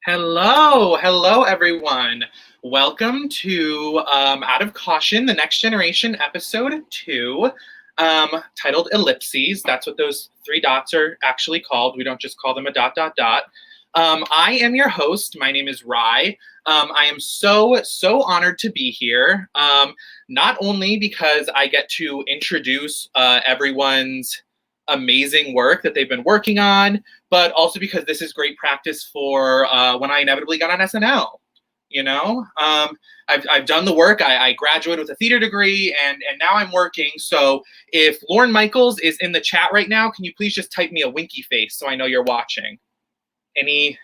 Hello everyone. Welcome to Out of Caution, the Next Generation, episode 2, titled Ellipses. That's what those 3 dots are actually called. We don't just call them a ... I am your host. My name is Rye. I am so honored to be here, not only because I get to introduce everyone's amazing work that they've been working on, but also because this is great practice for when I inevitably got on SNL. You know, I've done the work. I graduated with a theater degree, and now I'm working. So if Lorne Michaels is in the chat right now, can you please just type me a winky face so I know you're watching? Anyone?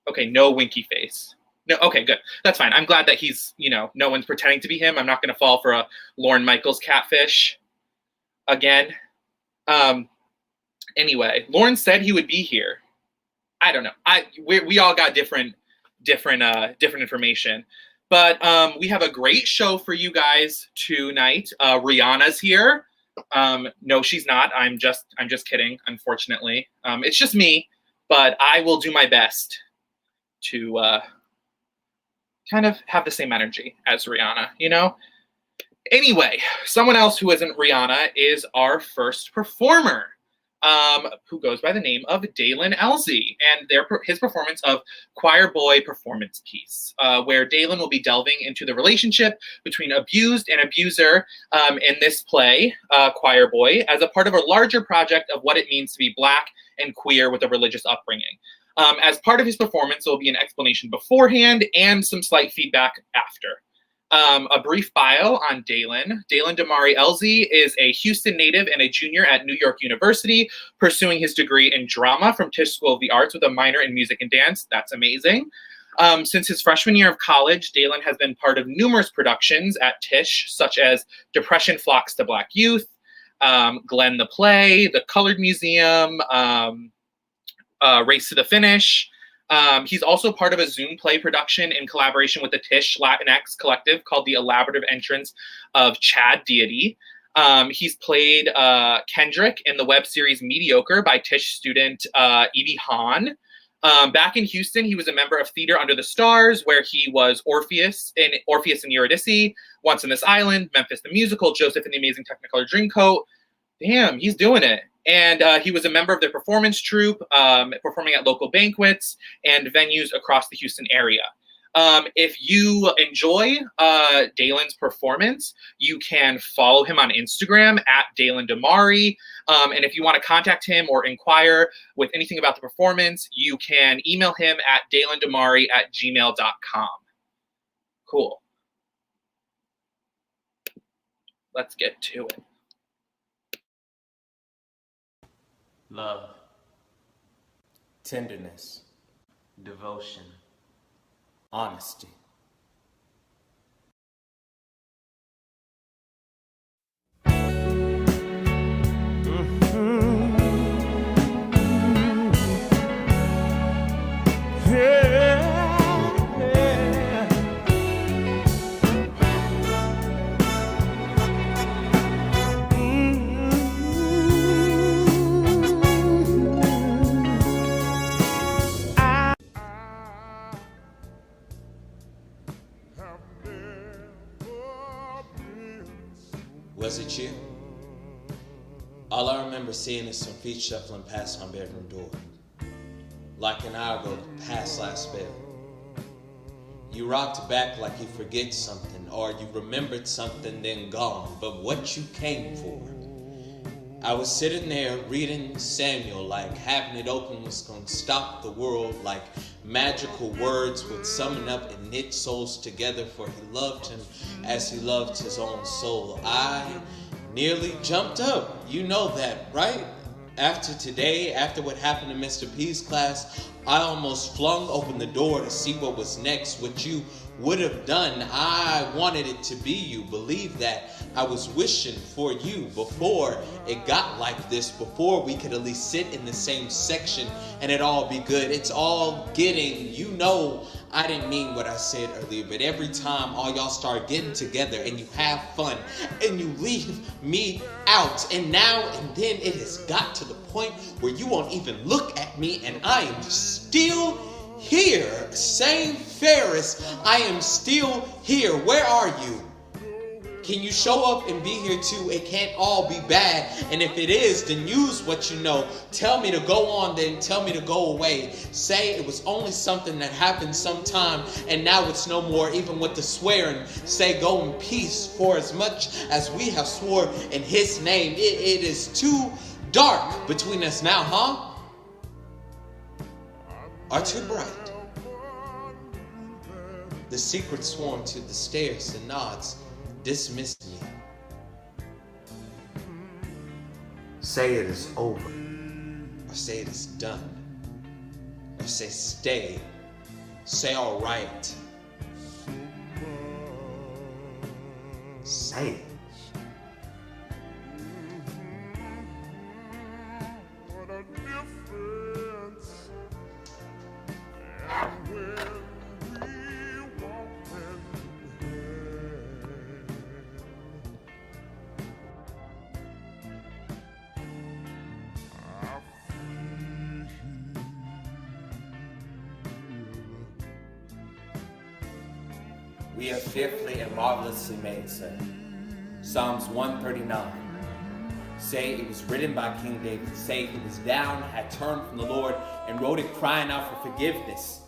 Okay, no winky face. No, okay, good. That's fine. I'm glad that he's, no one's pretending to be him. I'm not going to fall for a Lorne Michaels catfish again. Anyway, Lorne said he would be here. I don't know. We all got different information, but we have a great show for you guys tonight. Rihanna's here. No, she's not. I'm just kidding. Unfortunately, it's just me, but I will do my best to kind of have the same energy as Rihanna. Anyway, someone else who isn't Rihanna is our first performer, who goes by the name of Daelin Elzie, and his performance of Choir Boy Performance Piece, where Daelin will be delving into the relationship between abused and abuser in this play, Choir Boy, as a part of a larger project of what it means to be Black and queer with a religious upbringing. As part of his performance, there will be an explanation beforehand and some slight feedback after. A brief bio on Daelin. Daelin Elzie is a Houston native and a junior at New York University, pursuing his degree in drama from Tisch School of the Arts with a minor in music and dance. That's amazing. Since his freshman year of college, Daelin has been part of numerous productions at Tisch, such as Depression Flocks to Black Youth, Glenn the Play, The Colored Museum, Race to the Finish. He's also part of a Zoom play production in collaboration with the Tisch Latinx collective called The Elaborative Entrance of Chad Deity. He's played Kendrick in the web series Mediocre by Tisch student Evie Hahn. Back in Houston, he was a member of Theater Under the Stars, where he was Orpheus and Eurydice, Once on This Island, Memphis the Musical, Joseph and the Amazing Technicolor Dreamcoat. Damn, he's doing it. And he was a member of the performance troupe, performing at local banquets and venues across the Houston area. If you enjoy Daelin's performance, you can follow him on Instagram at Daelin Damari. And if you want to contact him or inquire with anything about the performance, you can email him at daelindamari@gmail.com. Cool. Let's get to it. Love, tenderness, devotion, honesty. Was it you? All I remember seeing is some feet shuffling past my bedroom door. Like an hour ago, past last spell. You rocked back like you forget something, or you remembered something then gone, but what you came for. I was sitting there reading Samuel like having it open was gonna stop the world, like magical words would summon up and knit souls together, for he loved him as he loved his own soul. I nearly jumped up, you know that, right? After today, after what happened to Mr. P's class, I almost flung open the door to see what was next. What you would have done. I wanted it to be you. Believe that. I was wishing for you before it got like this, before we could at least sit in the same section and it all be good. It's all getting, you know, I didn't mean what I said earlier, but every time all y'all start getting together and you have fun and you leave me out, and now and then it has got to the point where you won't even look at me, and I am still here. Same Ferris, I am still here. Where are you? Can you show up and be here too? It can't all be bad. And if it is, then use what you know. Tell me to go on, then tell me to go away. Say it was only something that happened sometime and now it's no more, even with the swearing. Say go in peace, for as much as we have swore in his name. It is too dark between us now, huh? Or too bright. The secret swarm to the stares and nods. Dismiss me. Say it is over. Or say it is done. Or say stay. Say all right. Say it. We are fearfully and marvelously made, sir. Psalms 139. Say it was written by King David. Say he was down, had turned from the Lord, and wrote it crying out for forgiveness.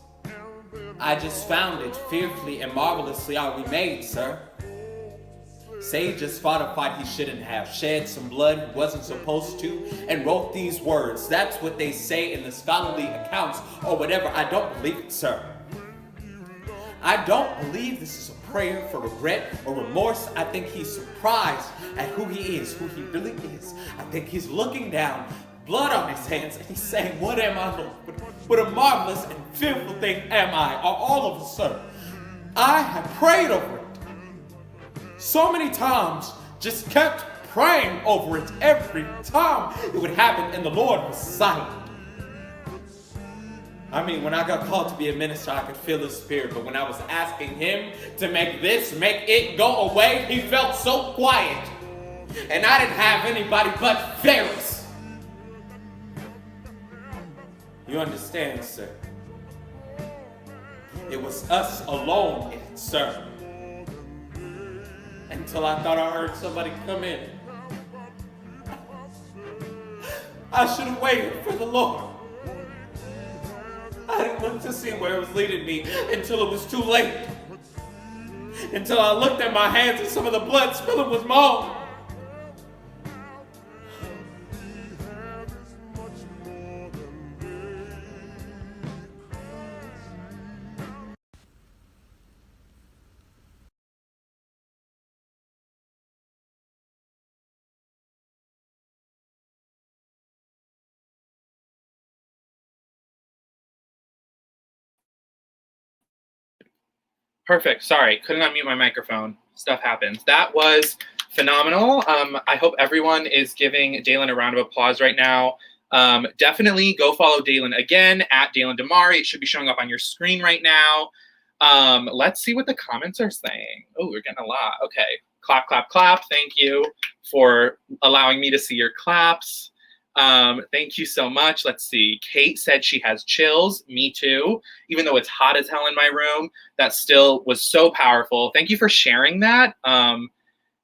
I just found it. Fearfully and marvelously are we made, sir. Say he just fought a fight he shouldn't have, shed some blood he wasn't supposed to, and wrote these words. That's what they say in the scholarly accounts, or whatever. I don't believe it, sir. I don't believe this is a prayer for regret or remorse. I think he's surprised at who he is, who he really is. I think he's looking down, blood on his hands, and he's saying, what am I, Lord? What a marvelous and fearful thing am I, or all of us, sir. I have prayed over it so many times, just kept praying over it every time it would happen, and the Lord was silent. I mean, when I got called to be a minister, I could feel his spirit, but when I was asking him to make it go away, he felt so quiet. And I didn't have anybody but Ferris. You understand, sir? It was us alone in it, sir. Until I thought I heard somebody come in. I should have waited for the Lord. I didn't look to see where it was leading me until it was too late. Until I looked at my hands and some of the blood spilling was my own. Perfect. Sorry, couldn't unmute my microphone. Stuff happens. That was phenomenal. I hope everyone is giving Daelin a round of applause right now. Definitely go follow Daelin again at Daelin Damari. It should be showing up on your screen right now. Let's see what the comments are saying. Oh, we're getting a lot. Okay. Clap, clap, clap. Thank you for allowing me to see your claps. Thank you so much. Let's see. Kate said she has chills. Me too. Even though it's hot as hell in my room, that still was so powerful. Thank you for sharing that.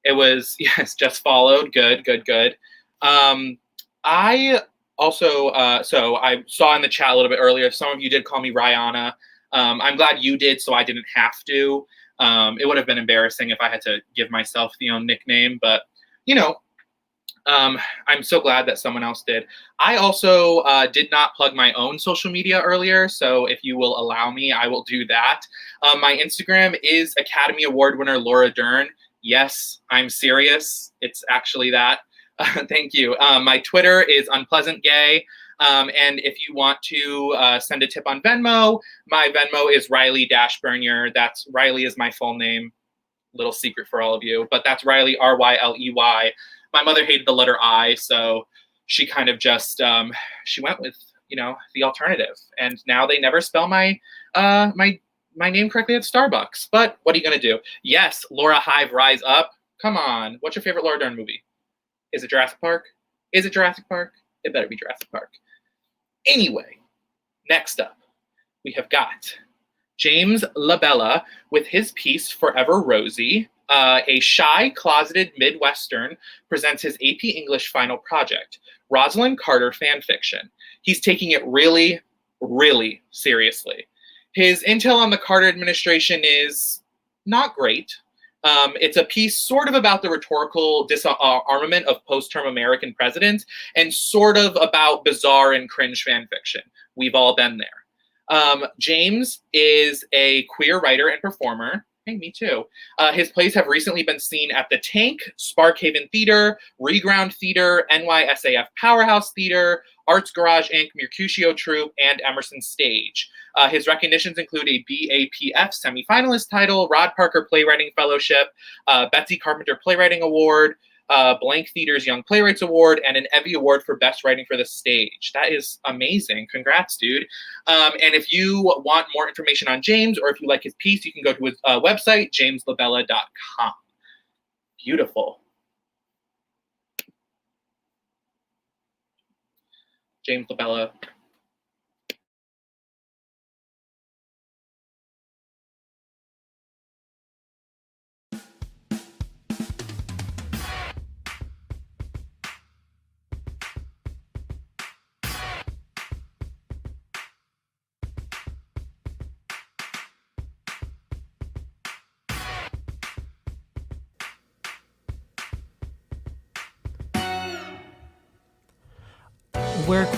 It was, yes, just followed. Good, good, good. I also, so I saw in the chat a little bit earlier, some of you did call me Rihanna. I'm glad you did, so I didn't have to. It would have been embarrassing if I had to give myself the own nickname, but you know, I'm so glad that someone else did. I also did not plug my own social media earlier, so if you will allow me, I will do that. My Instagram is Academy Award winner Laura Dern. Yes, I'm serious. It's actually that. Thank you. My Twitter is Unpleasant Gay. And if you want to send a tip on Venmo, my Venmo is Ryley-Bernier. That's Ryley is my full name. Little secret for all of you, but that's Ryley, Ryley. My mother hated the letter I, so she kind of just she went with, you know, the alternative, and now they never spell my my name correctly at Starbucks. But what are you gonna do? Yes, Laura Hive, rise up. Come on, what's your favorite Laura Dern movie? Is it Jurassic Park? Is it Jurassic Park? It better be Jurassic Park. Anyway, next up, we have got James LaBella with his piece Forever Rosie. A shy, closeted Midwestern presents his AP English final project, Rosalind Carter fan fiction. He's taking it really, really seriously. His intel on the Carter administration is not great. It's a piece sort of about the rhetorical disarmament of post-term American presidents and sort of about bizarre and cringe fan fiction. We've all been there. James is a queer writer and performer. Hey, me too. His plays have recently been seen at the Tank, Sparkhaven Theater, Reground Theater, NYSAF Powerhouse Theater, Arts Garage Inc., Mercutio Troupe, and Emerson Stage. His recognitions include a BAPF semifinalist title, Rod Parker Playwriting Fellowship, Betsy Carpenter Playwriting Award, Blank Theater's Young Playwrights Award, and an Evie Award for Best Writing for the Stage. That is amazing. Congrats, dude. And if you want more information on James, or if you like his piece, you can go to his website, jameslabella.com. Beautiful. James LaBella.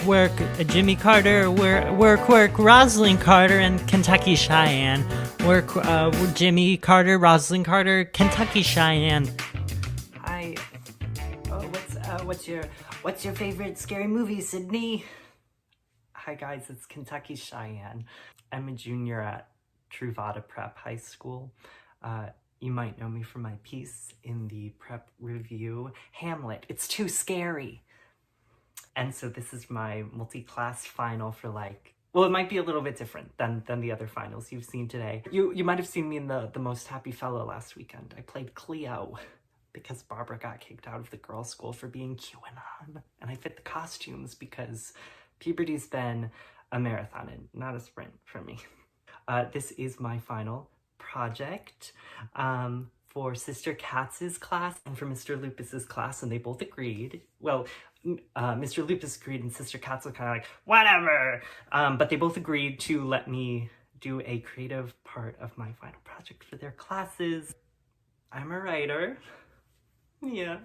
Work, Jimmy Carter, work, Rosalind Carter and Kentucky Cheyenne. Work, Jimmy Carter, Rosalind Carter, Kentucky Cheyenne. Hi. Oh, what's your favorite scary movie, Sydney? Hi guys, it's Kentucky Cheyenne. I'm a junior at Truvada Prep High School. You might know me from my piece in the prep review, Hamlet. It's too scary. And so this is my multi-class final for well, it might be a little bit different than the other finals you've seen today. You might have seen me in the Most Happy Fellow last weekend. I played Cleo because Barbara got kicked out of the girls' school for being QAnon. And I fit the costumes because puberty's been a marathon and not a sprint for me. This is my final project for Sister Katz's class and for Mr. Lupus's class, and they both agreed. Well, Mr. Lupus agreed and Sister Katz was kind of like, whatever. But they both agreed to let me do a creative part of my final project for their classes. I'm a writer. Yeah.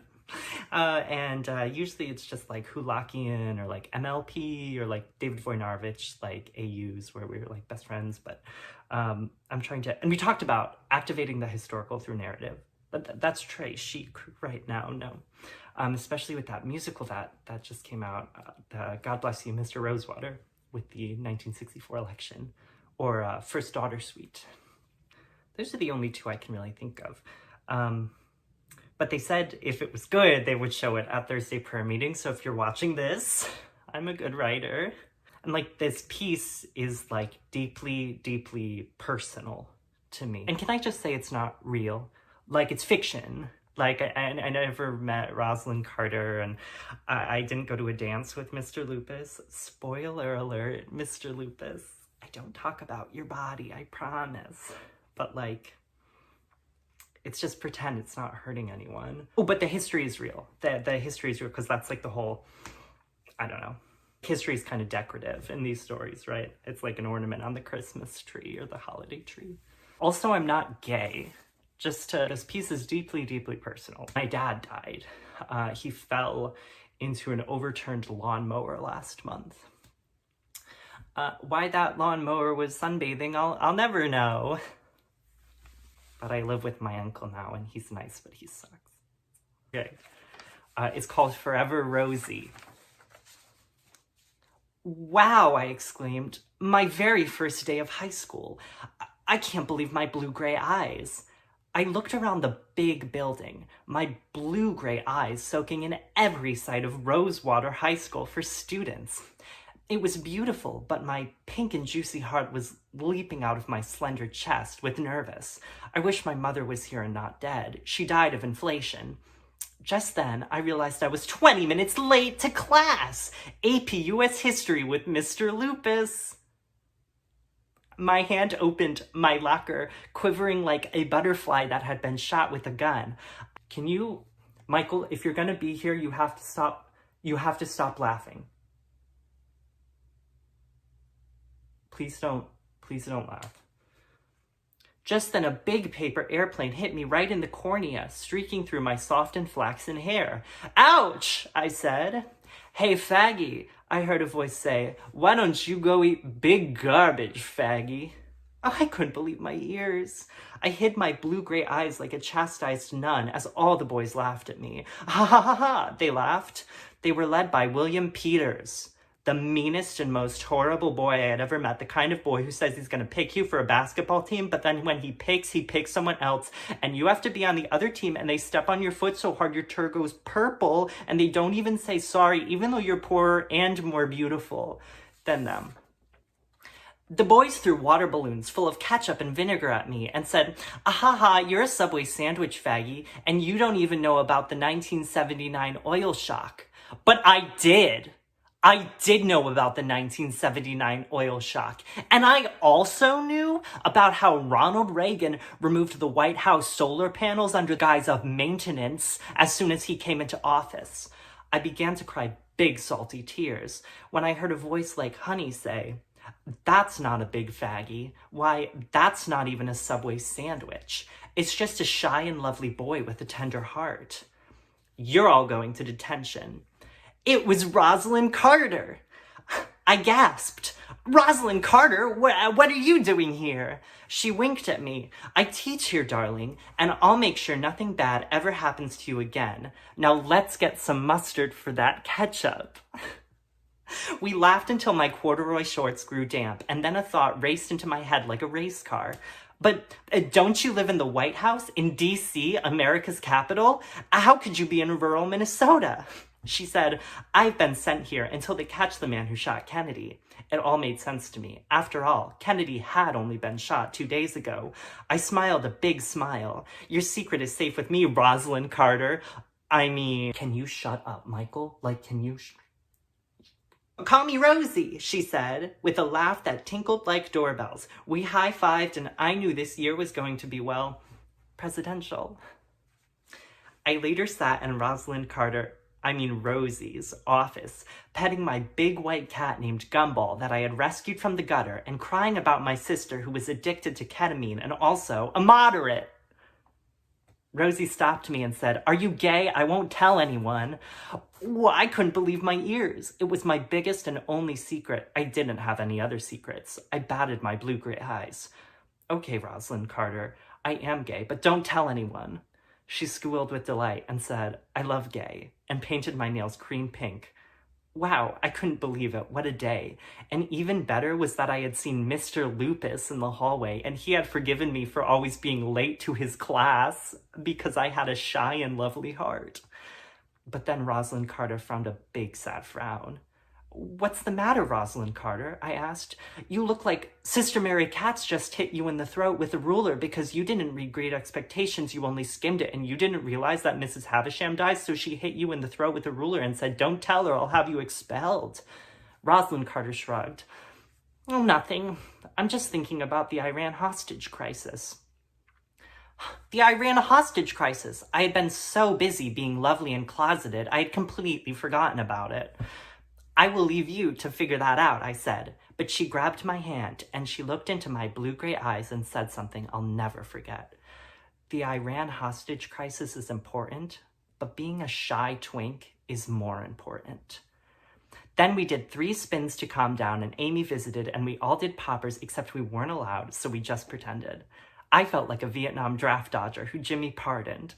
And usually it's just like Hulakian or like MLP or like David Wojnarowicz, like AUs where we were like best friends. But I'm trying to, and we talked about activating the historical through narrative. But that's très chic right now, no. Especially with that musical that just came out, God Bless You, Mr. Rosewater, with the 1964 election, or First Daughter Suite. Those are the only two I can really think of. But they said if it was good, they would show it at Thursday prayer meeting. So if you're watching this, I'm a good writer. And like this piece is like deeply, deeply personal to me. And can I just say it's not real? Like it's fiction. Like I never met Rosalind Carter, and I didn't go to a dance with Mr. Lupus. Spoiler alert, Mr. Lupus. I don't talk about your body, I promise. But like, it's just pretend, it's not hurting anyone. Oh, but the history is real. The history is real, because that's like the whole, I don't know. History is kind of decorative in these stories, right? It's like an ornament on the Christmas tree or the holiday tree. Also, I'm not gay. This piece is deeply, deeply personal. My dad died. He fell into an overturned lawnmower last month. Why that lawnmower was sunbathing, I'll never know. But I live with my uncle now, and he's nice, but he sucks. Okay. It's called Forever Rosie. Wow, I exclaimed. My very first day of high school. I can't believe my blue-gray eyes. I looked around the big building, my blue-gray eyes soaking in every sight of Rosewater High School for students. It was beautiful, but my pink and juicy heart was leaping out of my slender chest with nervous. I wish my mother was here and not dead. She died of inflation. Just then, I realized I was 20 minutes late to class. AP US History with Mr. Lupus. My hand opened my locker, quivering like a butterfly that had been shot with a gun. Can you, Michael, if you're gonna be here, you have to stop laughing. Please don't laugh. Just then a big paper airplane hit me right in the cornea, streaking through my soft and flaxen hair. Ouch, I said. Hey, faggy, I heard a voice say. Why don't you go eat big garbage, faggy? Oh, I couldn't believe my ears. I hid my blue-gray eyes like a chastised nun as all the boys laughed at me. Ha ha ha ha, they laughed. They were led by William Peters, the meanest and most horrible boy I had ever met, the kind of boy who says he's going to pick you for a basketball team, but then when he picks someone else, and you have to be on the other team, and they step on your foot so hard your tur goes purple, and they don't even say sorry, even though you're poorer and more beautiful than them. The boys threw water balloons full of ketchup and vinegar at me and said, "Ahaha, you're a Subway sandwich, faggy, and you don't even know about the 1979 oil shock." But I did. I did know about the 1979 oil shock, and I also knew about how Ronald Reagan removed the White House solar panels under the guise of maintenance as soon as he came into office. I began to cry big salty tears when I heard a voice like Honey say, "That's not a big faggy. Why, that's not even a Subway sandwich. It's just a shy and lovely boy with a tender heart. You're all going to detention." It was Rosalind Carter. I gasped. "Rosalind Carter, what are you doing here?" She winked at me. "I teach here, darling, and I'll make sure nothing bad ever happens to you again. Now let's get some mustard for that ketchup." We laughed until my corduroy shorts grew damp, and then a thought raced into my head like a race car. "But don't you live in the White House, in D.C., America's capital? How could you be in rural Minnesota?" She said, "I've been sent here until they catch the man who shot Kennedy." It all made sense to me. After all, Kennedy had only been shot 2 days ago. I smiled a big smile. "Your secret is safe with me, Rosalind Carter. I mean, can you shut up, Michael? Can you Call me Rosie," she said, with a laugh that tinkled like doorbells. We high-fived, and I knew this year was going to be, well, presidential. I later sat in Rosie's office, petting my big white cat named Gumball that I had rescued from the gutter and crying about my sister who was addicted to ketamine and also a moderate. Rosie stopped me and said, "Are you gay? I won't tell anyone." Well, I couldn't believe my ears. It was my biggest and only secret. I didn't have any other secrets. I batted my blue-gray eyes. "Okay, Rosalind Carter, I am gay, but don't tell anyone." She squealed with delight and said, "I love gay," and painted my nails cream pink. Wow, I couldn't believe it. What a day. And even better was that I had seen Mr. Lupus in the hallway, and he had forgiven me for always being late to his class because I had a shy and lovely heart. But then Rosalind Carter frowned a big sad frown. "What's the matter, Rosalind Carter?" I asked. "You look like Sister Mary Katz just hit you in the throat with a ruler because you didn't read Great Expectations, you only skimmed it, and you didn't realize that Mrs. Havisham died, so she hit you in the throat with a ruler and said, 'Don't tell her, I'll have you expelled.'" Rosalind Carter shrugged. "Oh, nothing. I'm just thinking about the Iran hostage crisis." The Iran hostage crisis. I had been so busy being lovely and closeted, I had completely forgotten about it. "I will leave you to figure that out," I said, but she grabbed my hand and she looked into my blue-gray eyes and said something I'll never forget. "The Iran hostage crisis is important, but being a shy twink is more important." Then we did 3 spins to calm down, and Amy visited, and we all did poppers except we weren't allowed, so we just pretended. I felt like a Vietnam draft dodger who Jimmy pardoned.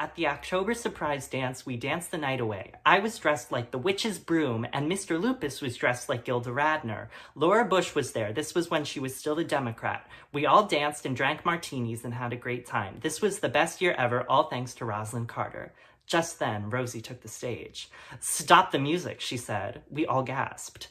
At the October surprise dance, we danced the night away. I was dressed like the witch's broom, and Mr. Lupus was dressed like Gilda Radner. Laura Bush was there. This was when she was still a Democrat. We all danced and drank martinis and had a great time. This was the best year ever, all thanks to Rosalind Carter. Just then, Rosie took the stage. "Stop the music," she said. We all gasped.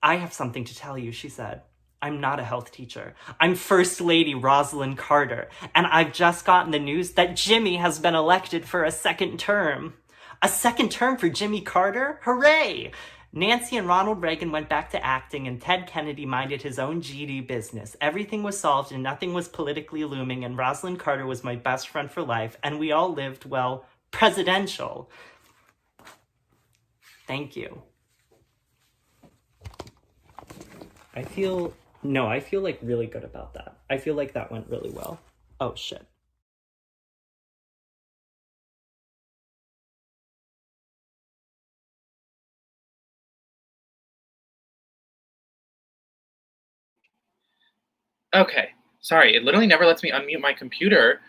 "I have something to tell you," she said. "I'm not a health teacher. I'm First Lady Rosalind Carter, and I've just gotten the news that Jimmy has been elected for a second term." A second term for Jimmy Carter? Hooray! Nancy and Ronald Reagan went back to acting, and Ted Kennedy minded his own GD business. Everything was solved, and nothing was politically looming, and Rosalind Carter was my best friend for life, and we all lived, well, presidential. Thank you. I feel like really good about that. I feel like that went really well. Oh, shit. Okay, sorry, it literally never lets me unmute my computer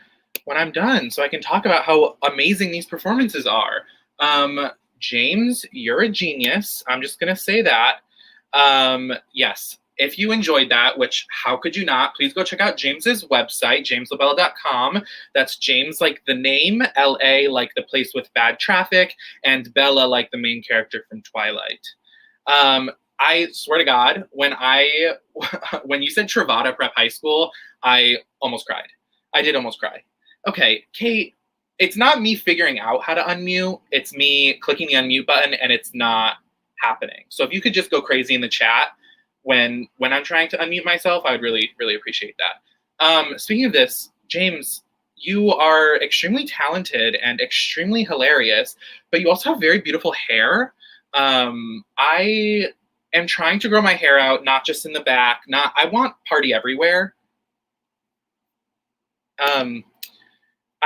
when I'm done, so I can talk about how amazing these performances are. James, you're a genius. I'm just gonna say that. Yes, if you enjoyed that, which how could you not, please go check out James's website, jameslabella.com. That's James like the name, L-A like the place with bad traffic, and Bella like the main character from Twilight. I swear to God, when you said Trivada Prep High School, I almost cried. I did almost cry. Okay, Kate, it's not me figuring out how to unmute. It's me clicking the unmute button and it's not happening. So if you could just go crazy in the chat when I'm trying to unmute myself, I would really, really appreciate that. Speaking of this, James, you are extremely talented and extremely hilarious, but you also have very beautiful hair. I am trying to grow my hair out, not just in the back. I want party everywhere. I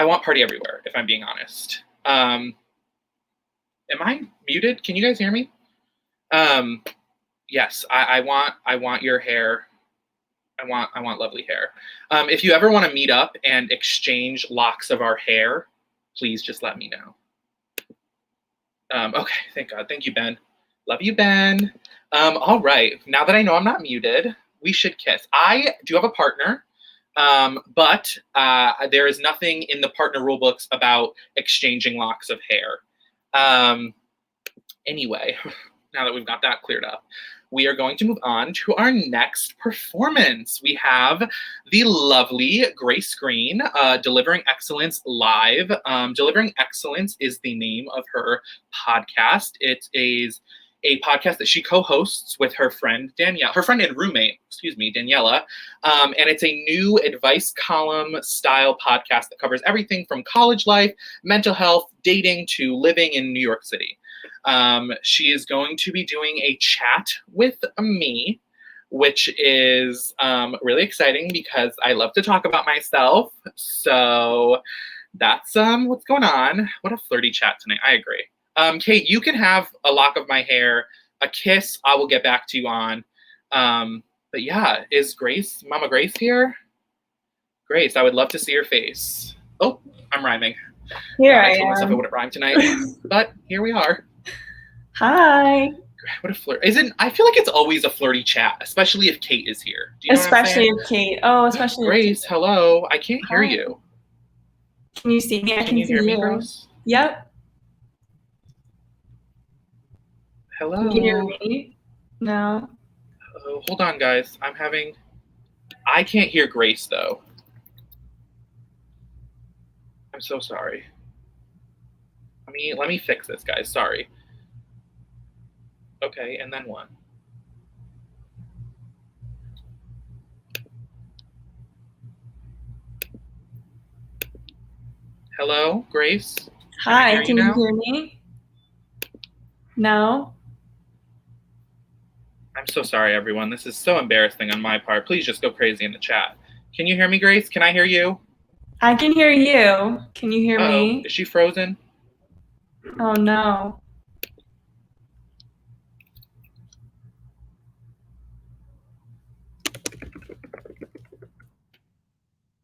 want party everywhere, if I'm being honest. Am I muted? Can you guys hear me? Yes, I want your hair. I want lovely hair. If you ever want to meet up and exchange locks of our hair, please just let me know. Okay, thank God. Thank you, Ben. Love you, Ben. All right, now that I know I'm not muted, we should kiss. I do have a partner, but there is nothing in the partner rulebooks about exchanging locks of hair. Anyway, now that we've got that cleared up, we are going to move on to our next performance. We have the lovely Grace Green, Delivering Excellence Live. Delivering Excellence is the name of her podcast. It is a podcast that she co-hosts with her friend Danielle, her friend and roommate, Daniela. And it's a new advice column style podcast that covers everything from college life, mental health, dating, to living in New York City. She is going to be doing a chat with me, which is really exciting because I love to talk about myself. So that's what's going on. What a flirty chat tonight. I agree. Kate, you can have a lock of my hair, a kiss I will get back to you on. But yeah, is Grace, Mama Grace here? Grace, I would love to see your face. Oh, I'm rhyming. Here I told myself I wouldn't rhyme tonight, but here we are. Hi. What a flirt. I feel like it's always a flirty chat, especially if Kate is here. Do you know Especially if Kate. Oh, especially Grace, if hello. I can't hear you. Can you see me? I Can you hear me, you. Grace? Yep. Hello. Can you hear me? No. Hold on, guys. I can't hear Grace, though. I'm so sorry. Let me fix this, guys. Sorry. Okay, and then what? Hello, Grace? Hi, can you hear me? No? I'm so sorry, everyone. This is so embarrassing on my part. Please just go crazy in the chat. Can you hear me, Grace? Can I hear you? I can hear you. Can you hear me? Is she frozen? Oh, no.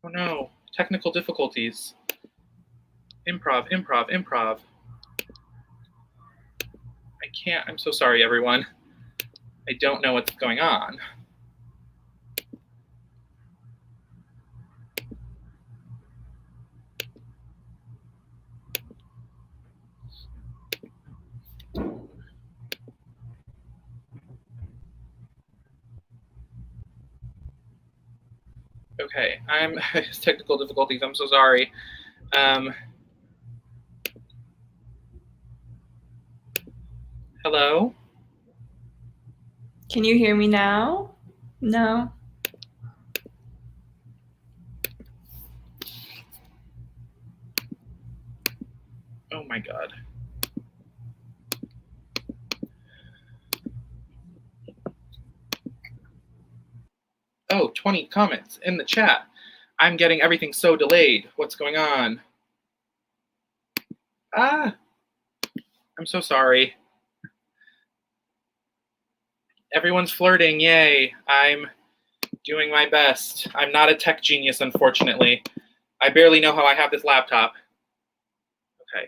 Oh, no. Technical difficulties. Improv, improv, improv. I can't. I'm so sorry, everyone. I don't know what's going on. Okay, it's technical difficulties. I'm so sorry. Hello? Can you hear me now? No. Oh my God. Oh, 20 comments in the chat. I'm getting everything so delayed. What's going on? Ah, I'm so sorry. Everyone's flirting, yay. I'm doing my best. I'm not a tech genius, unfortunately. I barely know how I have this laptop. Okay.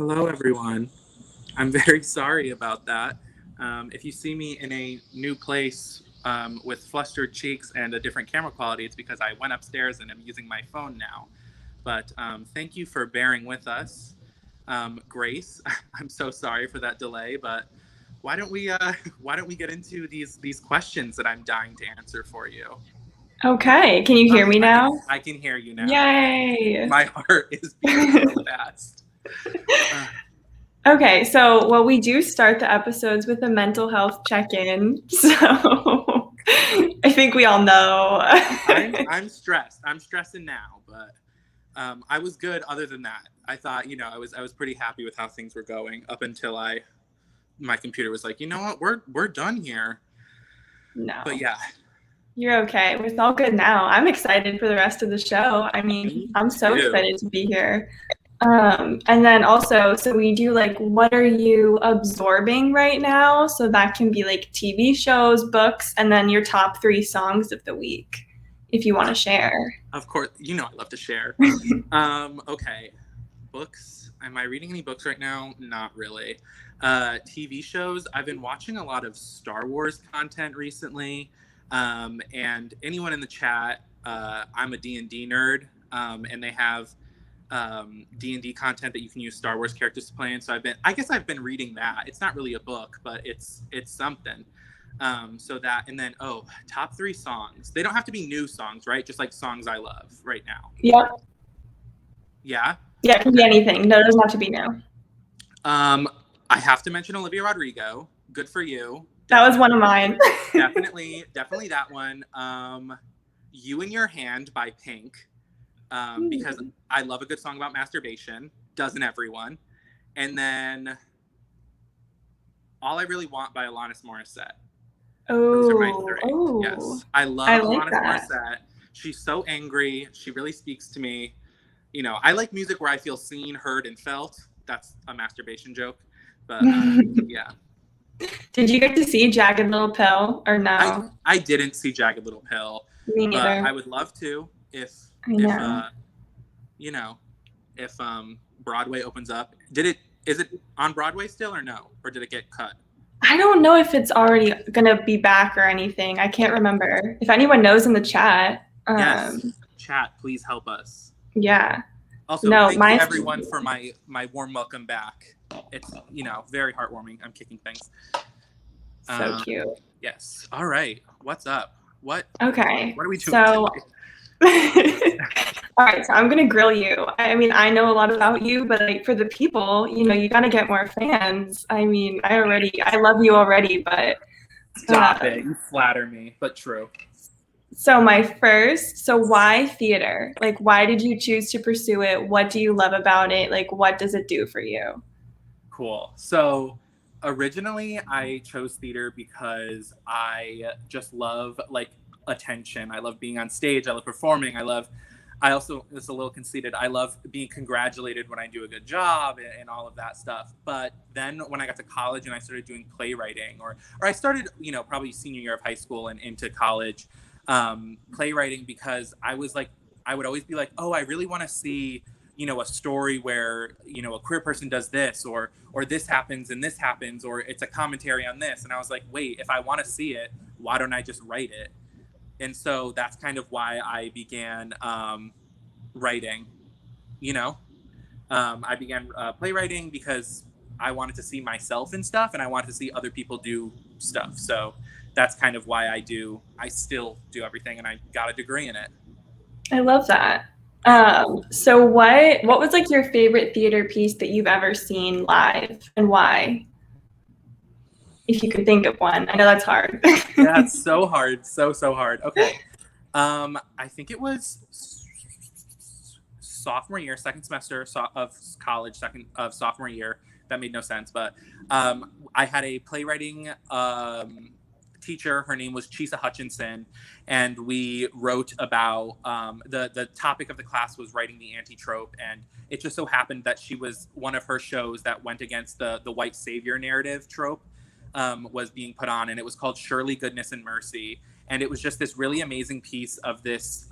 Hello, everyone. I'm very sorry about that. If you see me in a new place with flustered cheeks and a different camera quality, it's because I went upstairs and I'm using my phone now. But thank you for bearing with us. Grace, I'm so sorry for that delay, but why don't we get into these questions that I'm dying to answer for you? Okay, can you hear me now? I can hear you now. Yay! My heart is beating so fast. Okay, so well, we do start the episodes with a mental health check-in, so I think we all know. I'm stressed. I'm stressing now, but I was good. Other than that, I thought, I was pretty happy with how things were going up until my computer was like, you know what, we're done here. No. But yeah. You're okay. It's all good now. I'm excited for the rest of the show. I mean, I'm so excited to be here. And then also, so we do like, what are you absorbing right now? So that can be like TV shows, books, and then your top 3 songs of the week, if you want to share. Of course, I love to share. Okay, books. Am I reading any books right now? Not really. TV shows. I've been watching a lot of Star Wars content recently. And anyone in the chat, I'm a D&D nerd, and they have D&D content that you can use Star Wars characters to play in. So I've been reading that. It's not really a book, but it's something. So that, and then, top 3 songs. They don't have to be new songs, right? Just like songs I love right now. Yep. Yeah? Yeah, it can be anything. No, it doesn't have to be new. I have to mention Olivia Rodrigo. Good for You. That was one of mine. definitely that one. You in Your Hand by Pink. Because I love a good song about masturbation. Doesn't everyone? And then All I Really Want by Alanis Morissette. Those are my 3. Oh. Yes. I love Alanis Morissette. She's so angry. She really speaks to me. I like music where I feel seen, heard, and felt. That's a masturbation joke. But yeah. Did you get to see Jagged Little Pill or no? I didn't see Jagged Little Pill. Me neither. But I would love to if Broadway opens up. Is it on Broadway still or no? Or did it get cut? I don't know if it's already gonna be back or anything. I can't remember. If anyone knows in the chat. Yes. Chat, please help us. Yeah. Also, thank you everyone for my warm welcome back. It's, very heartwarming. I'm kicking things. So cute. Yes. All right. What's up? Okay. What are we doing today? All right, so I'm gonna grill you. I mean, I know a lot about you, but like for the people, you gotta get more fans. I mean, I love you already, but stop it. You flatter me, but true. So why theater? Like, why did you choose to pursue it? What do you love about it? Like, what does it do for you? Cool. So originally I chose theater because I just love attention. I love being on stage. I love performing. I also, this is a little conceited, I love being congratulated when I do a good job and all of that stuff. But then when I got to college and I started doing playwriting, or I started, probably senior year of high school and into college, playwriting, because I would always be like, oh, I really want to see, a story where, a queer person does this, or this happens and this happens, or it's a commentary on this. And I was like, wait, if I want to see it, why don't I just write it? And so that's kind of why I began writing, I began playwriting because I wanted to see myself in stuff and I wanted to see other people do stuff. So that's kind of why I still do everything, and I got a degree in it. I love that. So what was like your favorite theater piece that you've ever seen live, and why? If you could think of one. I know that's hard. That's so hard. So hard. Okay. I think it was sophomore year, second semester of college, sophomore year. That made no sense. But I had a playwriting teacher. Her name was Chisa Hutchinson. And we wrote about, the topic of the class was writing the anti-trope. And it just so happened that she was one of her shows that went against the white savior narrative trope. Was being put on, and it was called Surely Goodness and Mercy, and it was just this really amazing piece of this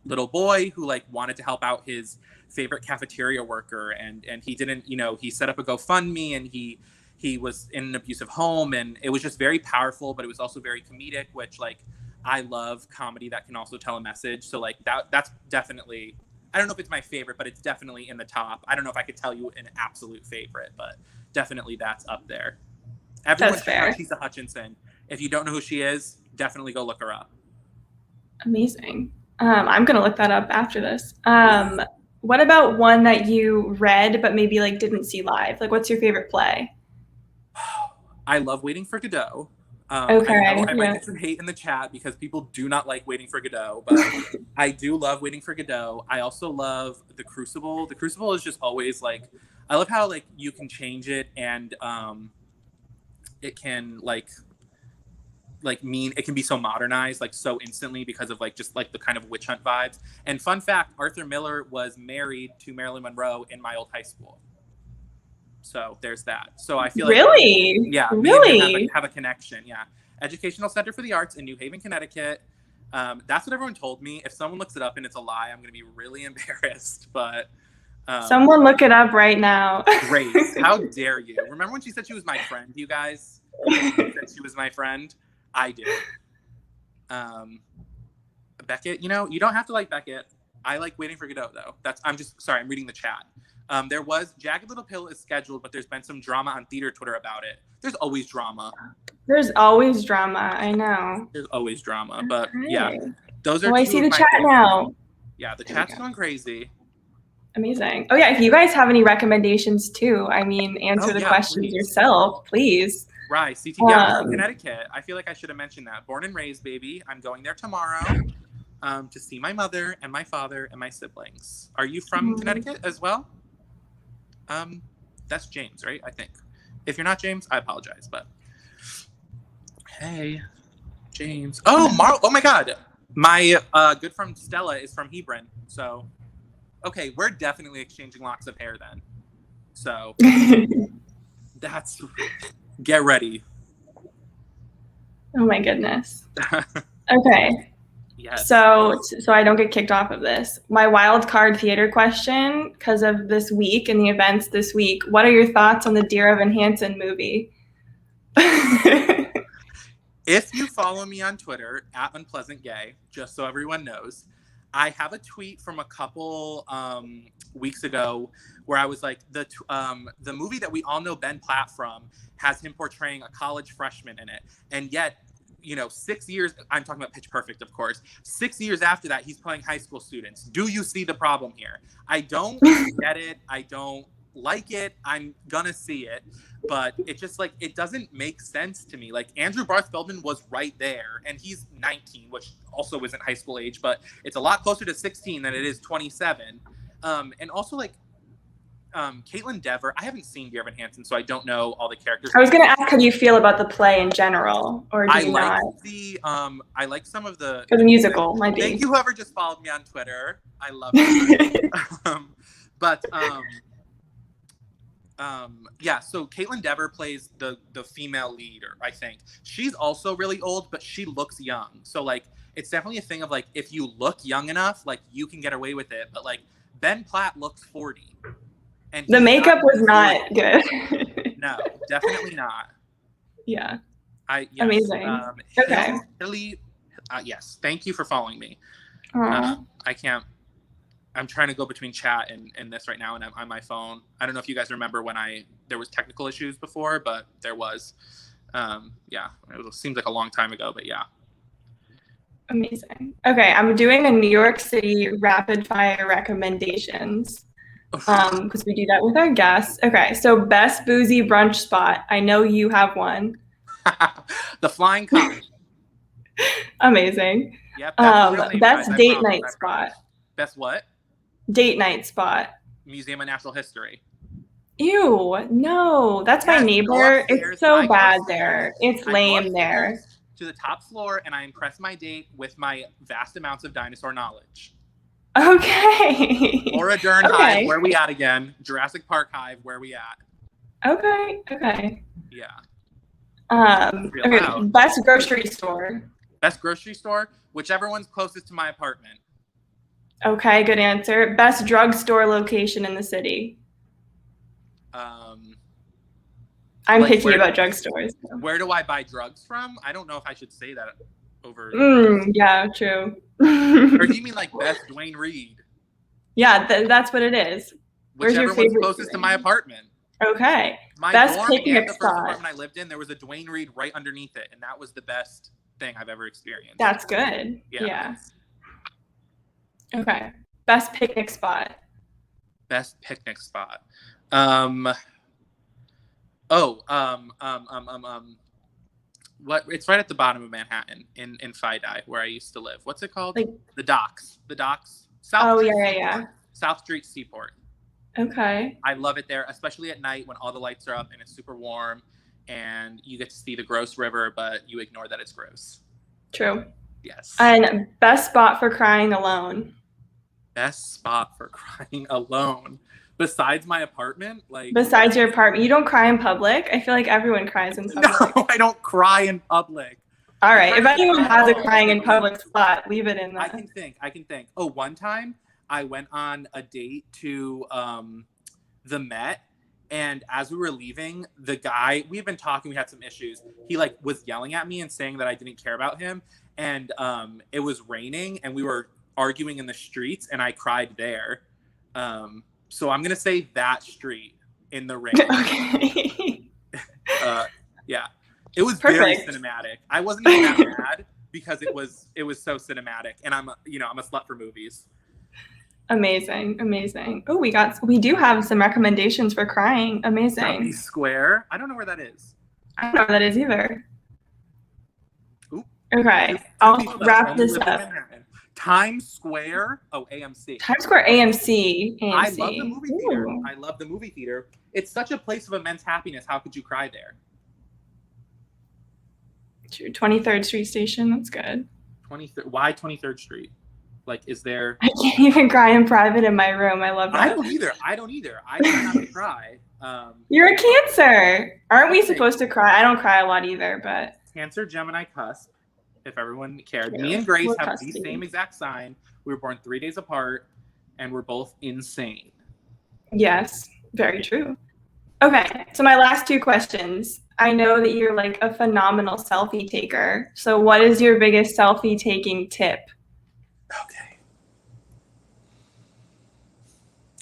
little boy who like wanted to help out his favorite cafeteria worker, and he didn't, you know, he set up a GoFundMe, and he was in an abusive home, and it was just very powerful, but it was also very comedic, which like I love comedy that can also tell a message. So like that's definitely, I don't know if it's my favorite, but it's definitely in the top. I don't know if I could tell you an absolute favorite, but definitely that's up there. Everyone should know Lisa Hutchinson. If you don't know who she is, definitely go look her up. Amazing. I'm gonna look that up after this. What about one that you read but maybe like didn't see live? Like, what's your favorite play? I love Waiting for Godot. Okay. I know I might get some hate in the chat because people do not like Waiting for Godot, but I do love Waiting for Godot. I also love The Crucible. The Crucible is just always like, I love how like you can change it, and it can mean it can be so modernized like so instantly because of like just like the kind of witch hunt vibes. And fun fact, Arthur Miller was married to Marilyn Monroe in my old high school. So there's that. So I feel like really, have a connection. Yeah, Educational Center for the Arts in New Haven, Connecticut. That's what everyone told me. If someone looks it up and it's a lie, I'm going to be really embarrassed. But someone look it up right now. Great. How dare you? Remember when she said she was my friend, you guys? She said she was my friend. I did. Beckett, you know, you don't have to like Beckett. I like Waiting for Godot though. I'm reading the chat. There was Jagged Little Pill is scheduled, but there's been some drama on theater Twitter about it. There's always drama. There's always drama. I know. There's always drama, but yeah, those are. Oh, I see the chat now. Yeah, the chat's going crazy. Amazing. Oh yeah, if you guys have any recommendations too, I mean, answer the questions yourself, please. Right, CT Connecticut. I feel like I should have mentioned that. Born and raised, baby. I'm going there tomorrow to see my mother and my father and my siblings. Are you from Connecticut as well? That's James, right? I think. If you're not James, I apologize, but hey, James. Oh, oh my God. My good friend Stella is from Hebron. So, okay, we're definitely exchanging locks of hair then. So, that's, get ready. Oh my goodness. Okay. Yes. So I don't get kicked off of this. My wild card theater question, because of this week and the events this week, what are your thoughts on the Dear Evan Hansen movie? If you follow me on Twitter @unpleasantgay, just so everyone knows, I have a tweet from a couple weeks ago where I was like, the movie that we all know Ben Platt from has him portraying a college freshman in it, and yet, you know, 6 years, I'm talking about Pitch Perfect, of course, 6 years after that, he's playing high school students. Do you see the problem here? I don't get it. I don't like it. I'm gonna see it, but it just like, it doesn't make sense to me. Like, Andrew Barth Feldman was right there, and he's 19, which also isn't high school age, but it's a lot closer to 16 than it is 27. And also like, Caitlin Dever, I haven't seen Dear Evan Hansen, so I don't know all the characters. I was going to ask how you feel about the play in general, or do you not? I like some of the... For the musical, might be. Thank you, whoever just followed me on Twitter. I love it. Yeah, so Caitlin Dever plays the female leader, I think. She's also really old, but she looks young. So, like, it's definitely a thing of, like, if you look young enough, like, you can get away with it. But, like, Ben Platt looks 40. And the makeup was not good. No, definitely not. Yeah. Yes, amazing. Okay. Yes. Thank you for following me. I can't. I'm trying to go between chat and this right now, and I'm on my phone. I don't know if you guys remember when there was technical issues before, but there was. Yeah, it seems like a long time ago, but yeah. Amazing. Okay, I'm doing a New York City rapid fire recommendations. Because we do that with our guests. Okay, so best boozy brunch spot. I know you have one. The Flying Cock. Amazing. Yep. Best date night spot. Best what? Date night spot. Museum of Natural History. Ew, no, that's my neighbor. It's so bad there. It's lame there. To the top floor, and I impress my date with my vast amounts of dinosaur knowledge. Okay. Laura Dern Hive, where we at again? Jurassic Park Hive, where we at? Okay. Yeah. Okay. Loud. Best grocery store. Best grocery store? Whichever one's closest to my apartment. Okay, good answer. Best drugstore location in the city. I'm Like, picky about drugstores. Where do I buy drugs from? I don't know if I should say that over. Yeah, true. Or do you mean like best Dwayne Reed? Yeah, that's what it is. Where's your Whichever one's favorite? closest to my apartment. Okay. My best dorm picnic and the first spot. apartment I lived in, there was a Dwayne Reed right underneath it, and that was the best thing I've ever experienced. That's good. Yeah. Okay. Best picnic spot. Best picnic spot. What? It's right at the bottom of Manhattan in Phi-Dai, where I used to live. What's it called? Like, the Docks. The Docks. South Street Seaport. Okay. I love it there, especially at night when all the lights are up and it's super warm, and you get to see the gross river, but you ignore that it's gross. True. Yes. And best spot for crying alone. Best spot for crying alone. Besides my apartment? Besides your apartment. You don't cry in public? I feel like everyone cries in public. No, I don't cry in public. All right. If anyone has a crying in public spot, leave it in there. I can think. Oh, one time I went on a date to the Met, and as we were leaving, the guy, we had been talking, we had some issues. He was yelling at me and saying that I didn't care about him. And it was raining and we were arguing in the streets, and I cried there. So I'm going to say that street in the rain. Okay. Yeah. It was Perfect. very cinematic. I wasn't even that mad because it was so cinematic, and I'm a slut for movies. Amazing. Oh, we do have some recommendations for crying. Amazing. Times Square. I don't know where that is. I don't know where that is either. Oop. Okay, I'll wrap this up. Times Square. Oh, AMC. Times Square, AMC. I love the movie theater. Ooh. I love the movie theater. It's such a place of immense happiness. How could you cry there? 23rd Street Station. That's good. 23rd. Why 23rd Street? Is there? I can't even cry in private in my room. I love that. I don't either. I don't have to cry. You're a Cancer. Aren't we supposed to cry? I don't cry a lot either, but. Cancer, Gemini, cusp. If everyone cared. Me and Grace have the same exact sign. We were born 3 days apart, and we're both insane. Yes, very true. Okay, so my last two questions. I know that you're a phenomenal selfie taker. So what is your biggest selfie taking tip? Okay.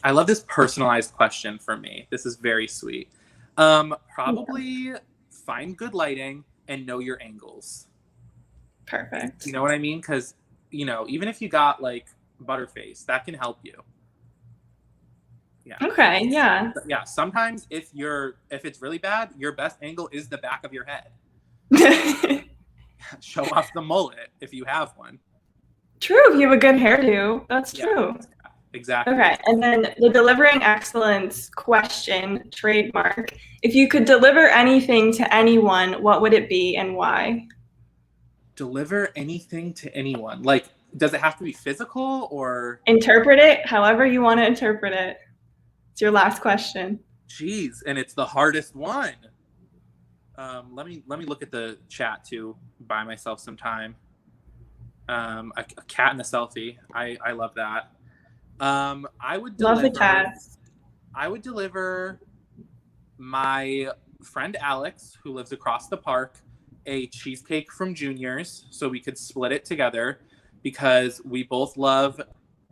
I love this personalized question for me. This is very sweet. Probably find good lighting and know your angles. Perfect. You know what I mean? Because, even if you got Butterface, that can help you. Yeah. Okay, yeah. Yeah, sometimes if it's really bad, your best angle is the back of your head. Show off the mullet if you have one. True, if you have a good hairdo. That's true. Yeah, exactly. Okay, and then the delivering excellence question, trademark. If you could deliver anything to anyone, what would it be and why? Deliver anything to anyone. Does it have to be physical or? Interpret it however you want to interpret it. It's your last question. Jeez, and it's the hardest one. Let me look at the chat to buy myself some time. A cat and a selfie. I love that. I would deliver, love the cats. I would deliver my friend Alex, who lives across the park, a cheesecake from Junior's so we could split it together, because we both love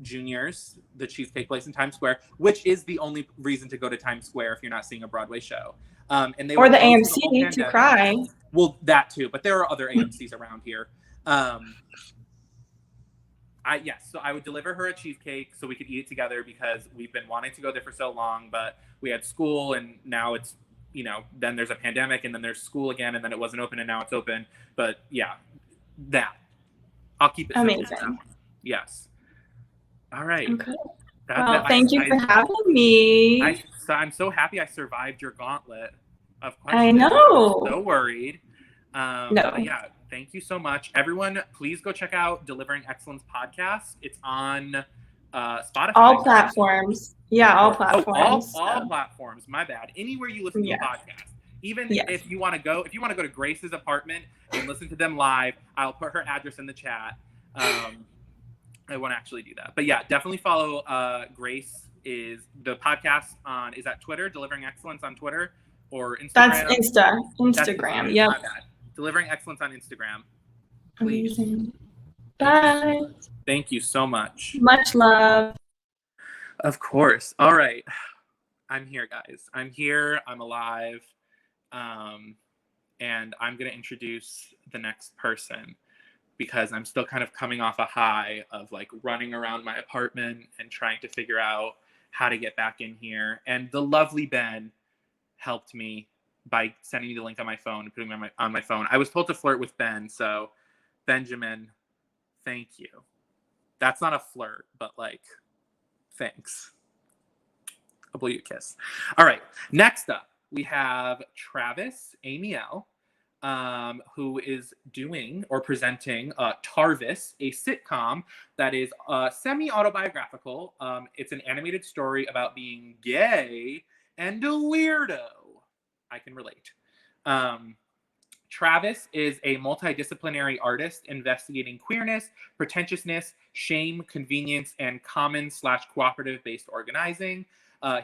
Junior's, the cheesecake place in Times Square, which is the only reason to go to Times Square if you're not seeing a Broadway show. And they or the AMC to cry. Well, that too, but there are other AMCs around here. So I would deliver her a cheesecake so we could eat it together, because we've been wanting to go there for so long, but we had school, and now it's, then there's a pandemic, and then there's school again, and then it wasn't open, and now it's open. But yeah, that. I'll keep it amazing. Yes. All right. Okay. Thank you for having me. I'm so happy I survived your gauntlet of questions. I know. I was so worried. No. Yeah. Thank you so much. Everyone, please go check out Delivering Excellence Podcast. It's on Spotify. All platforms. Yeah, all platforms. All platforms. My bad. Anywhere you listen to a podcast. Even if you want to go to Grace's apartment and listen to them live, I'll put her address in the chat. I won't actually do that. But yeah, definitely follow Grace. Is the podcast is that Twitter, Delivering Excellence on Twitter, or Instagram? That's Instagram. Yep. My bad. Delivering Excellence on Instagram. Please. Amazing. Bye. Thank you so much. Much love. Of course. All right. I'm here, guys. I'm here. I'm alive. And I'm going to introduce the next person because I'm still kind of coming off a high of like running around my apartment and trying to figure out how to get back in here. And the lovely Ben helped me by sending me the link on my phone and putting it on my phone. I was told to flirt with Ben, so Benjamin, thank you. That's not a flirt, but like, thanks. I'll blow you a kiss. All right, next up, we have Travis Amiel, who is doing or presenting Tarvis, a sitcom that is semi-autobiographical. It's an animated story about being gay and a weirdo. I can relate. Travis is a multidisciplinary artist investigating queerness, pretentiousness, shame, convenience, and common/cooperative-based organizing.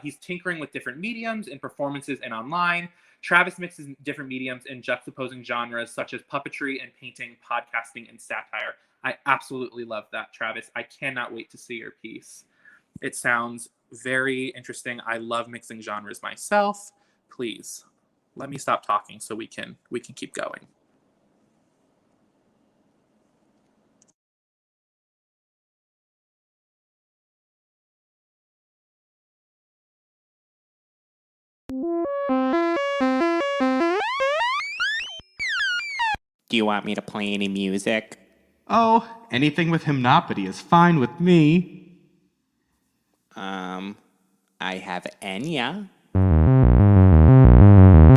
He's tinkering with different mediums in performances and online. Travis mixes different mediums and juxtaposing genres such as puppetry and painting, podcasting, and satire. I absolutely love that, Travis. I cannot wait to see your piece. It sounds very interesting. I love mixing genres myself. Please, let me stop talking so we can keep going. Do you want me to play any music? Oh, anything with hymnopody is fine with me. I have Enya.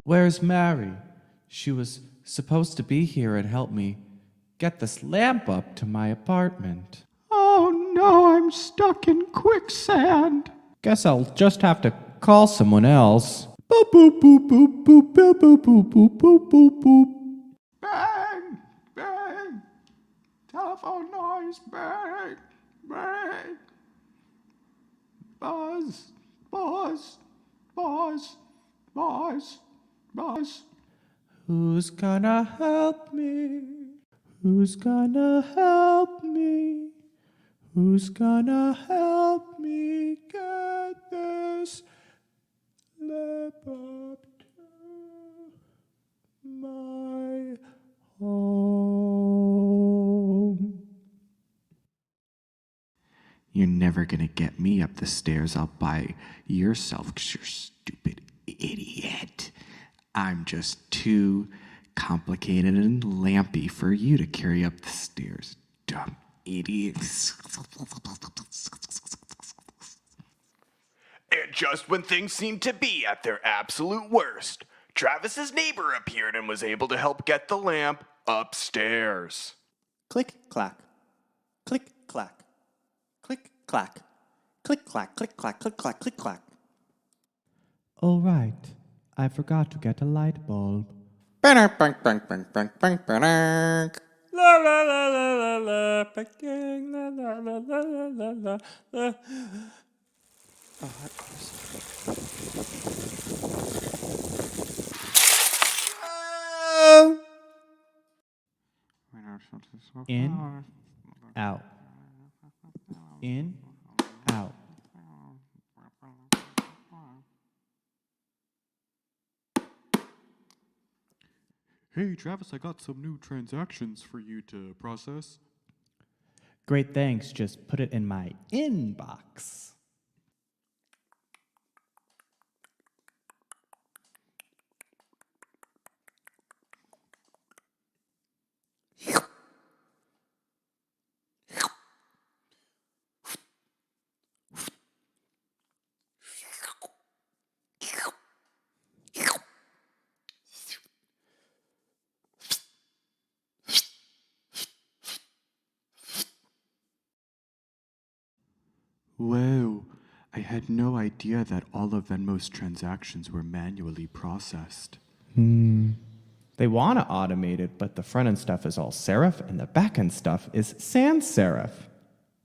Where's Mary? She was supposed to be here and help me get this lamp up to my apartment. Oh no, I'm stuck in quicksand. Guess I'll just have to call someone else. Boop boop boop boop boop boop boop boop boop boop boop boop. Bang! Bang! Telephone noise! Bang! Bang! Buzz! Buzz! Buzz! Buzz! Buzz! Who's gonna help me? Who's gonna help me? Who's gonna help me get this lamp up to my home? You're never gonna get me up the stairs all by yourself, 'cause you're a stupid idiot. I'm just too complicated and lampy for you to carry up the stairs, dumb idiot. And just when things seemed to be at their absolute worst, Travis's neighbor appeared and was able to help get the lamp upstairs. Click, clack. Click, clack. Click, clack. Click, clack, click, clack, click, clack, click, clack. Oh, right. I forgot to get a light bulb. La la la la la la, bang, la la la la la la la. In, out. In, out. Hey, Travis, I got some new transactions for you to process. Great, thanks. Just put it in my inbox. Whoa, I had no idea that all of Venmo's transactions were manually processed. They want to automate it, but the front end stuff is all serif and the back end stuff is sans serif.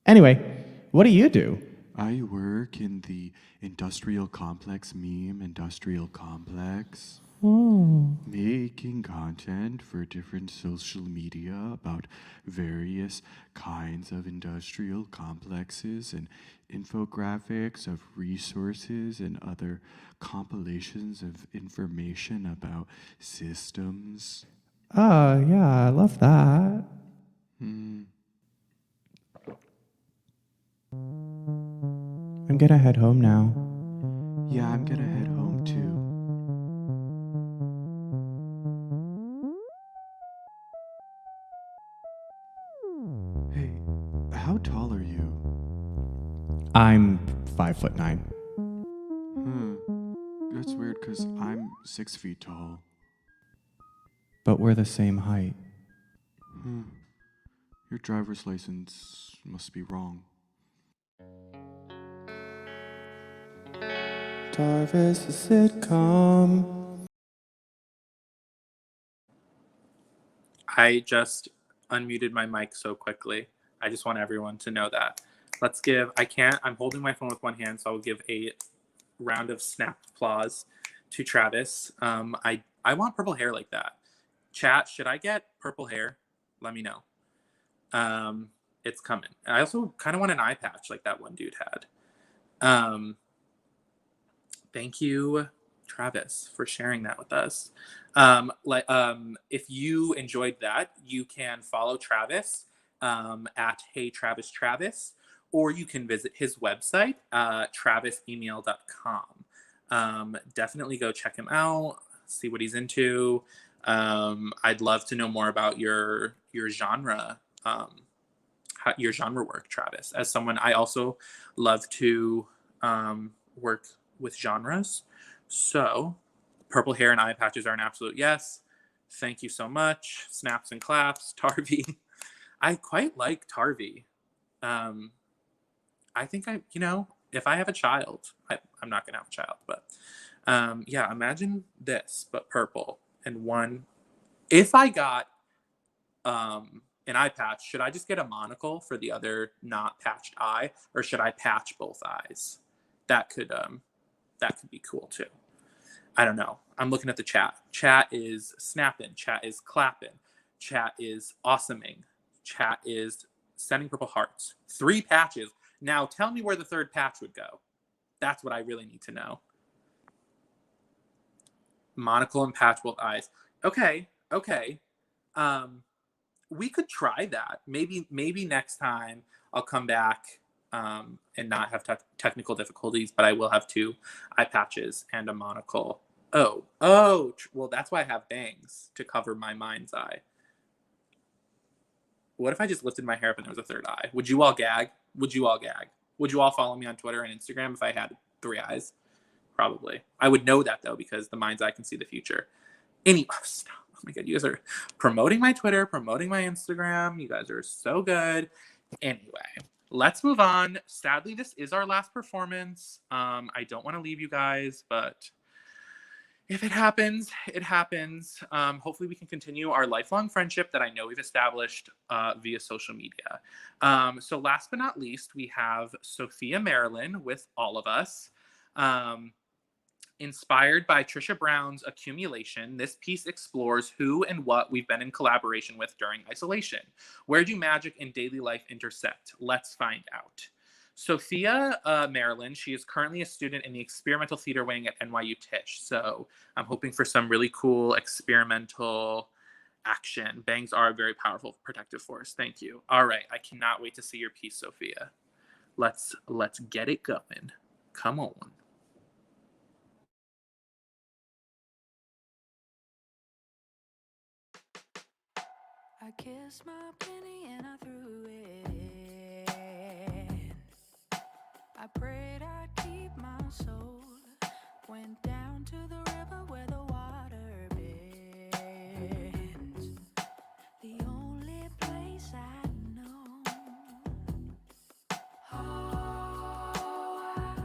Anyway, what do you do? I work in the industrial complex meme industrial complex. Making content for different social media about various kinds of industrial complexes and infographics of resources and other compilations of information about systems. Yeah, I love that. I'm gonna head home now. Yeah, I'm gonna head home too. Hey, how tall are you? I'm 5'9". That's weird because I'm 6 feet tall. But we're the same height. Your driver's license must be wrong. Tarvis a sitcom. I just unmuted my mic so quickly. I just want everyone to know that. I'm holding my phone with one hand, so I'll give a round of snap applause to Travis. I want purple hair like that. Chat, should I get purple hair? Let me know. It's coming. I also kind of want an eye patch like that one dude had. Thank you, Travis, for sharing that with us. If you enjoyed that, you can follow Travis at HeyTravisTravis, or you can visit his website, travisamiel.com. Definitely go check him out, see what he's into. I'd love to know more about your genre, your genre work, Travis. As someone, I also love to work with genres. So purple hair and eye patches are an absolute yes. Thank you so much. Snaps and claps. Tarvi. I quite like Tarvi. I think if I have a child, I'm not going to have a child, but yeah, imagine this, but purple and one. If I got an eye patch, should I just get a monocle for the other not patched eye, or should I patch both eyes? That could be cool too. I don't know. I'm looking at the chat. Chat is snapping. Chat is clapping. Chat is awesoming. Chat is sending purple hearts. 3 patches. Now tell me where the 3rd patch would go. That's what I really need to know. Monocle and patch both eyes. Okay. We could try that. Maybe next time I'll come back and not have technical difficulties, but I will have 2 eye patches and a monocle. Oh, well, that's why I have bangs, to cover my mind's eye. What if I just lifted my hair up and there was a 3rd eye? Would you all gag? Would you all follow me on Twitter and Instagram if I had 3 eyes? Probably. I would know that, though, because the mind's eye can see the future. Anyway, stop. Oh my God, you guys are promoting my Twitter, promoting my Instagram. You guys are so good. Anyway, let's move on. Sadly, this is our last performance. I don't want to leave you guys, but if it happens, it happens. Hopefully we can continue our lifelong friendship that I know we've established via social media. So last but not least, we have Sophia Marilyn with All of Us. Inspired by Trisha Brown's Accumulation, this piece explores who and what we've been in collaboration with during isolation. Where do magic and daily life intersect? Let's find out. Sophia Marilyn, she is currently a student in the experimental theater wing at NYU Tisch. So I'm hoping for some really cool experimental action. Bangs are a very powerful protective force. Thank you. All right, I cannot wait to see your piece, Sophia. Let's get it going. Come on. I kissed my penny and I threw it in. I prayed I'd keep my soul. Went down to the river where the water bends. The only place I know. Oh, I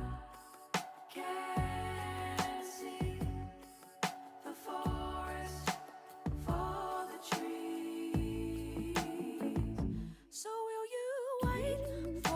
can see the forest for the trees. So will you wait for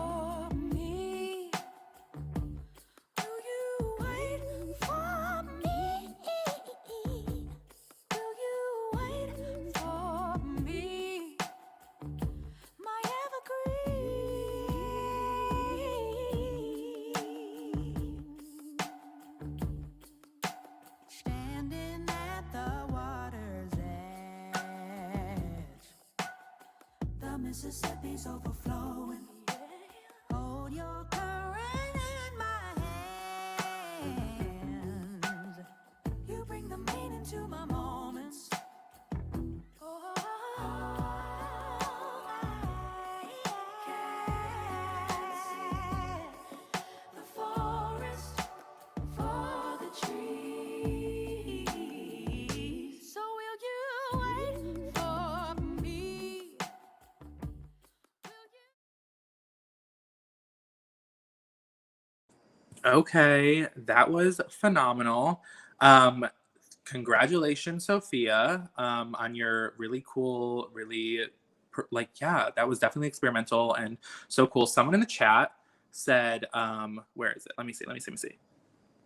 the Mississippi's overflowing. Hold your current in my hands. You bring the meaning to my moments. Oh, the forest for the trees. So will you wait for me? Okay, that was phenomenal. Congratulations, Sophia, on your really cool, yeah, that was definitely experimental and so cool. Someone in the chat said, where is it? Let me see.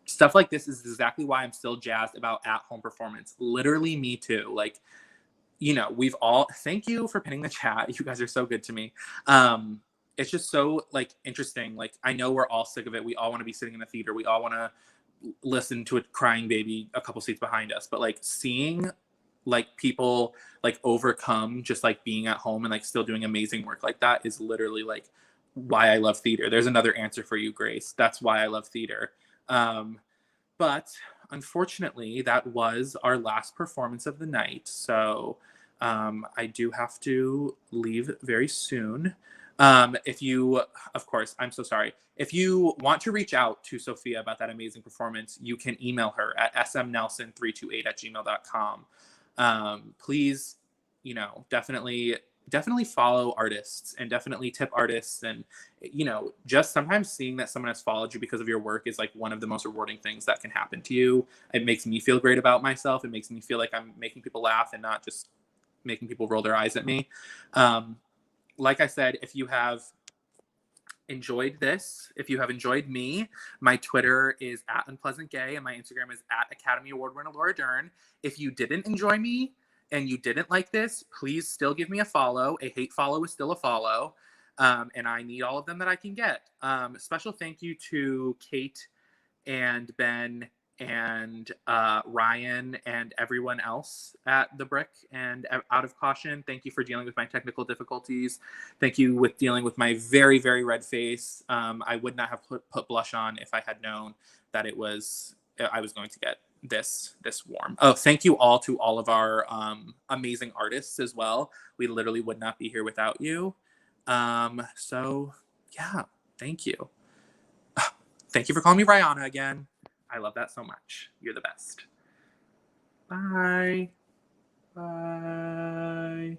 Stuff like this is exactly why I'm still jazzed about at-home performance. Literally me too. Like, we've all, thank you for pinning the chat. You guys are so good to me. It's just so like interesting. Like, I know we're all sick of it. We all want to be sitting in the theater. We all want to listen to a crying baby a couple seats behind us. But like seeing like people like overcome just like being at home and like still doing amazing work like that is literally like why I love theater. There's another answer for you, Grace. That's why I love theater. But unfortunately, that was our last performance of the night. So I do have to leave very soon. If you, of course, I'm so sorry. If you want to reach out to Sophia about that amazing performance, you can email her at smnelson328@gmail.com. Please, definitely follow artists and definitely tip artists. And, just sometimes seeing that someone has followed you because of your work is like one of the most rewarding things that can happen to you. It makes me feel great about myself. It makes me feel like I'm making people laugh and not just making people roll their eyes at me. Like I said, if you have enjoyed this, if you have enjoyed me, my Twitter is @unpleasantgay and my Instagram is @Academy Award winner Laura Dern. If you didn't enjoy me and you didn't like this, please still give me a follow. A hate follow is still a follow. And I need all of them that I can get. Special thank you to Kate and Ben and Ryan and everyone else at The Brick and Out of Caution. Thank you for dealing with my technical difficulties. Thank you with dealing with my very, very red face. I would not have put blush on if I had known that I was going to get this warm. Oh, thank you all to all of our amazing artists as well. We literally would not be here without you. So yeah, thank you. Thank you for calling me Rihanna again. I love that so much. You're the best. Bye. Bye.